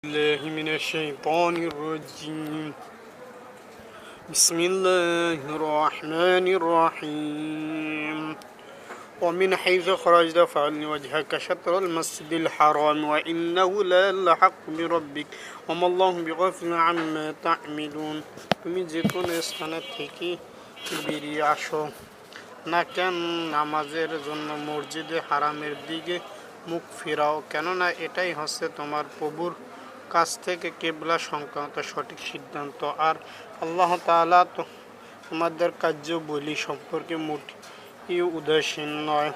الله من الشيطان الرجيم بسم الله الرحمن الرحيم ومن حيث خرجت فول وجهك شطر المسجد الحرام وإنه للحق من ربك وما الله بغافل عما تعملون তুমি যে কোন স্থান থেকে বেরিয়ে আসো না কেন নামাজের জন্য মসজিদে হারামের দিকে মুখ ফিরাও, কেননা এটাই হচ্ছে তোমার প্রভুর কাছ থেকে কিবলা সংক্রান্ত সঠিক সিদ্ধান্ত। আর আল্লাহ তাআলা তোমাদের কার্যাবলী সম্পর্কে মোটেই উদাসীন নয়।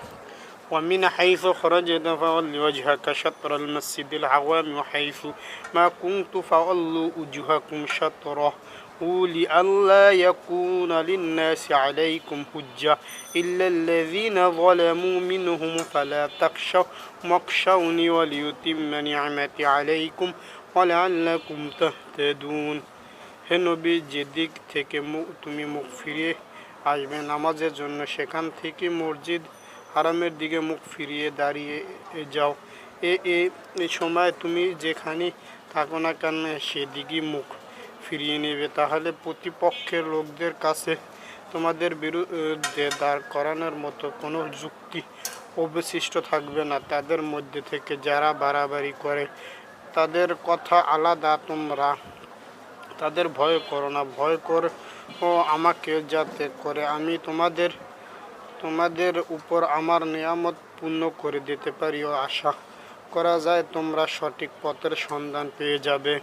ومن حيث خرجت فول وجهك شطر المسجد الحرام وحيث ما كنت فولوا وجوهكم شطره لئلا يكون للناس عليكم حجة إلا الذين ظلموا منهم فلا تخشوا واخشوني وليتم نعمتي عليكم ولعلكم تهتدون। হে নবী, যেদিক থেকে তুমি মুখ ফিরিয়ে আসবে নামাজের জন্য সেখান থেকে মসজিদ হারামের দিকে মুখ ফিরিয়ে দাঁড়িয়ে যাও। এই সময় তুমি যেখানে থাকো না কেন সেদিকে মুখ ফিরিয়ে নেবে, তাহলে প্রতিপক্ষের লোকদের কাছে তোমাদের বিরুদ্ধে দাঁড় করানোর মতো কোনো যুক্তি অবশিষ্ট থাকবে না। তাদের মধ্যে থেকে যারা বাড়াবাড়ি করে তাদের কথা আলাদা, তোমরা তাদের ভয় করো না। ভয় করো আমাকে, যাতে করে আমি তোমাদের উপর আমার নিয়ামত পূর্ণ করে দিতে পারি ও আশা করা যায় তোমরা সঠিক পথের সন্ধান পেয়ে যাবে।